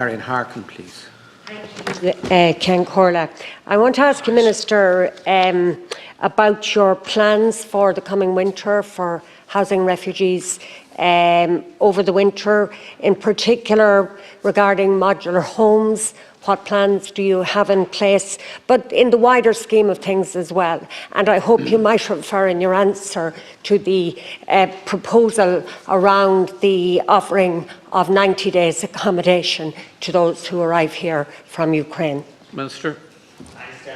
Marian Harkin, please. Ken Corla. I want to ask you, Minister, about your plans for the coming winter for housing refugees over the winter, in particular regarding modular homes. What plans do you have in place, but in the wider scheme of things as well? And I hope you might refer in your answer to the proposal around the offering of 90 days accommodation to those who arrive here from Ukraine. Minister.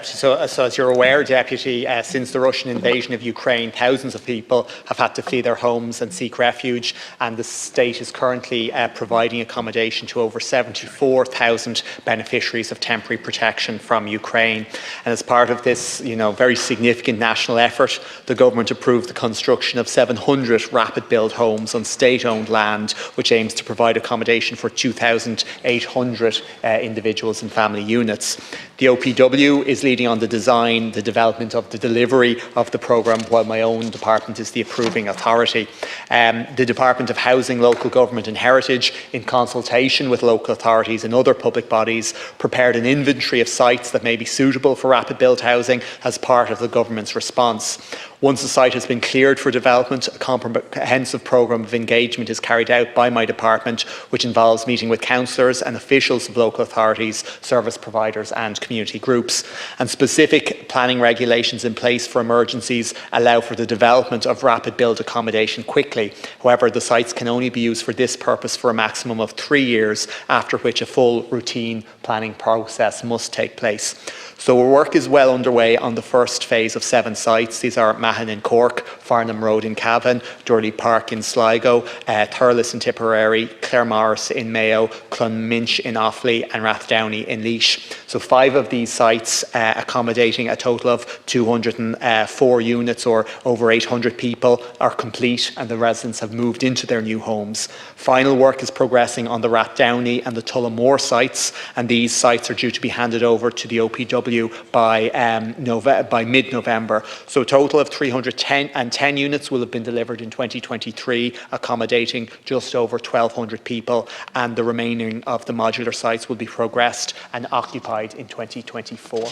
So as you're aware, Deputy, since the Russian invasion of Ukraine, thousands of people have had to flee their homes and seek refuge, and the state is currently providing accommodation to over 74,000 beneficiaries of temporary protection from Ukraine. And as part of this, very significant national effort, the government approved the construction of 700 rapid build homes on state-owned land, which aims to provide accommodation for 2,800 individuals and family units. The OPW is leading on the design, the development of the delivery of the programme, while my own department is the approving authority. The Department of Housing, Local Government and Heritage, in consultation with local authorities and other public bodies, prepared an inventory of sites that may be suitable for rapid build housing as part of the government's response. Once a site has been cleared for development, a comprehensive programme of engagement is carried out by my department, which involves meeting with councillors and officials of local authorities, service providers and community groups. And specific planning regulations in place for emergencies allow for the development of rapid build accommodation quickly. However, the sites can only be used for this purpose for a maximum of 3 years, after which a full routine planning process must take place. So our work is well underway on the first phase of 7 sites. These are Mahon in Cork, Farnham Road in Cavan, Durley Park in Sligo, Thurles in Tipperary, Claremorris in Mayo, Clonminch in Offaly and Rathdowney in Laois. So 5 of these sites, accommodating a total of 204 units or over 800 people, are complete, and the residents have moved into their new homes. Final work is progressing on the Rathdowney and the Tullamore sites, and these sites are due to be handed over to the OPW by mid-November. So a total of 310 units will have been delivered in 2023, accommodating just over 1,200 people, and the remaining of the modular sites will be progressed and occupied in 2024.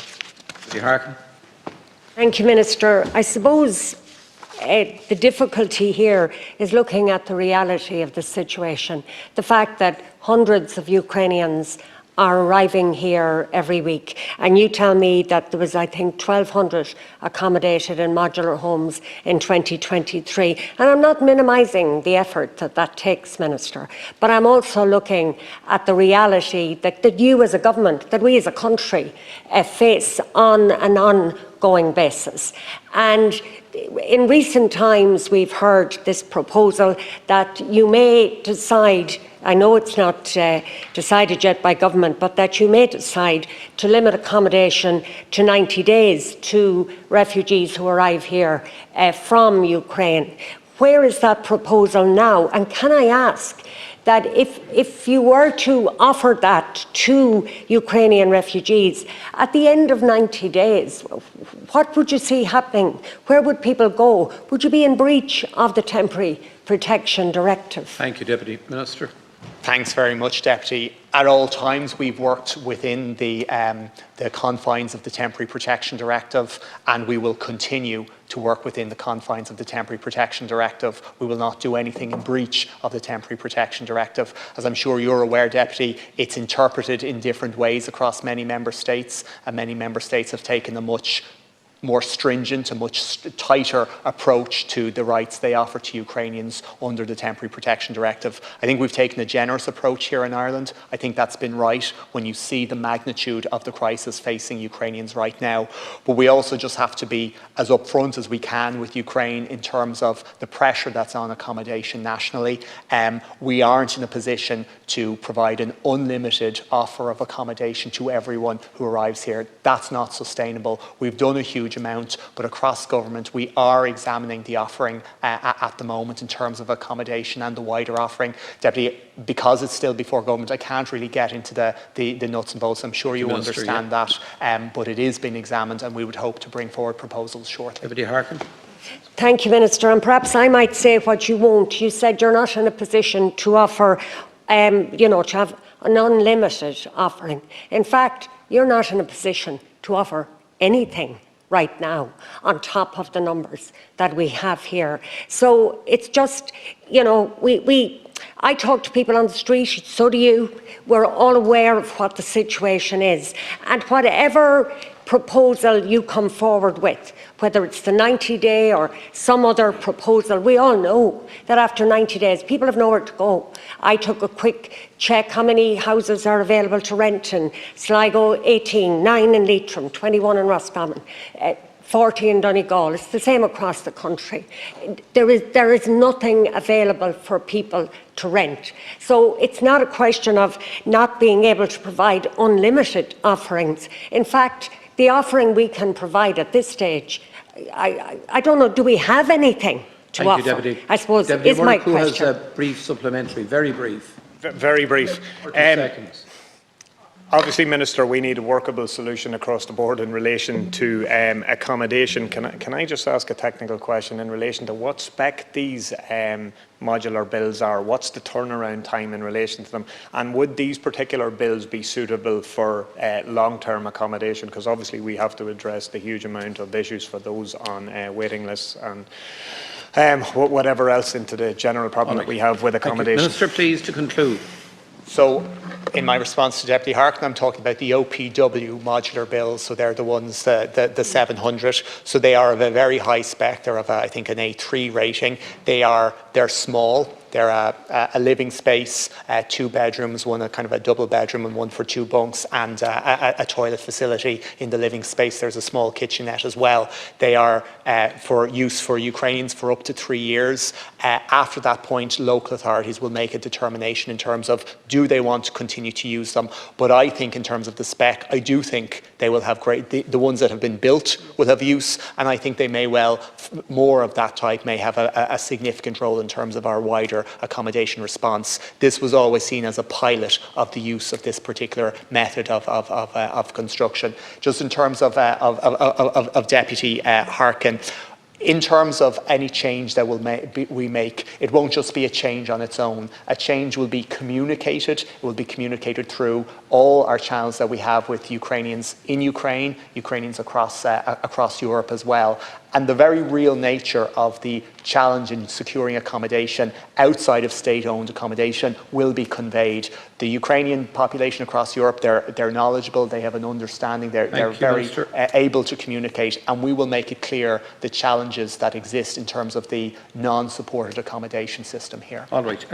Harkin. Thank you, Minister. I suppose the difficulty here is looking at the reality of the situation. The fact that hundreds of Ukrainians are arriving here every week, and you tell me that there was, I think, 1,200 accommodated in modular homes in 2023. And I'm not minimising the effort that takes, Minister, but I'm also looking at the reality that you as a government, that we as a country face on an ongoing basis. And in recent times, we've heard this proposal that you may decide, I know it's not decided yet by government, but that you may decide to limit accommodation to 90 days to refugees who arrive here from Ukraine. Where is that proposal now? And can I ask that if you were to offer that to Ukrainian refugees, at the end of 90 days, what would you see happening? Where would people go? Would you be in breach of the Temporary Protection Directive? Thank you, Deputy Minister. Thanks very much, Deputy. At all times, we've worked within the confines of the Temporary Protection Directive, and we will continue to work within the confines of the Temporary Protection Directive. We will not do anything in breach of the Temporary Protection Directive. As I'm sure you're aware, Deputy, it's interpreted in different ways across many member states, and many member states have taken a much more stringent, a much tighter approach to the rights they offer to Ukrainians under the Temporary Protection Directive. I think we've taken a generous approach here in Ireland. I think that's been right when you see the magnitude of the crisis facing Ukrainians right now. But we also just have to be as upfront as we can with Ukraine in terms of the pressure that's on accommodation nationally. We aren't in a position to provide an unlimited offer of accommodation to everyone who arrives here. That's not sustainable. We've done a huge amount, but across government we are examining the offering at the moment in terms of accommodation and the wider offering. Deputy, because it's still before government, I can't really get into the nuts and bolts. I'm sure you understand that, but it is being examined, and we would hope to bring forward proposals shortly. Deputy Harkin. Thank you, Minister. And perhaps I might say what you won't. You said you're not in a position to offer, to have an unlimited offering. In fact, you're not in a position to offer anything right now on top of the numbers that we have here. So it's just, you know, I talk to people on the street, so do you. We're all aware of what the situation is. And whatever proposal you come forward with, whether it's the 90-day or some other proposal, we all know that after 90 days, people have nowhere to go. I took a quick check how many houses are available to rent in Sligo, 18, 9 in Leitrim, 21 in Roscommon, 40 in Donegal. It's the same across the country. There is nothing available for people to rent. So it's not a question of not being able to provide unlimited offerings. In fact, the offering we can provide at this stage, I don't know, do we have anything to offer? Thank you, Deputy. I suppose Deputy is my Murphy has question. a brief supplementary, very brief. Very brief. 30 seconds. Obviously, Minister, we need a workable solution across the board in relation to accommodation. Can I just ask a technical question in relation to what spec these modular bills are? What's the turnaround time in relation to them? And would these particular bills be suitable for long-term accommodation? Because obviously we have to address the huge amount of issues for those on waiting lists and whatever else into the general problem that we have with accommodation. Minister, please, to conclude. So, in my response to Deputy Harkin, I'm talking about the OPW modular bills. So they're the ones, the 700. So they are of a very high spec. They're of, I think, an A3 rating. They're small. They're a living space, 2 bedrooms, one a kind of a double bedroom and one for 2 bunks, and a toilet facility in the living space. There's a small kitchenette as well. They are for use for Ukrainians for up to 3 years. After that point, local authorities will make a determination in terms of do they want to continue to use them. But I think in terms of the spec, I do think they will have the ones that have been built will have use, and I think they may well, more of that type may have a significant role in terms of our wider accommodation response. This was always seen as a pilot of the use of this particular method of construction. Just in terms of Deputy Harkin, in terms of any change that we make, it won't just be a change on its own. A change will be communicated. It will be communicated through all our channels that we have with Ukrainians in Ukraine, Ukrainians across Europe as well. And the very real nature of the challenge in securing accommodation outside of state-owned accommodation will be conveyed. The Ukrainian population across Europe, they're knowledgeable, they have an understanding, they're very able to communicate, and we will make it clear the challenges that exist in terms of the non-supported accommodation system here. All right.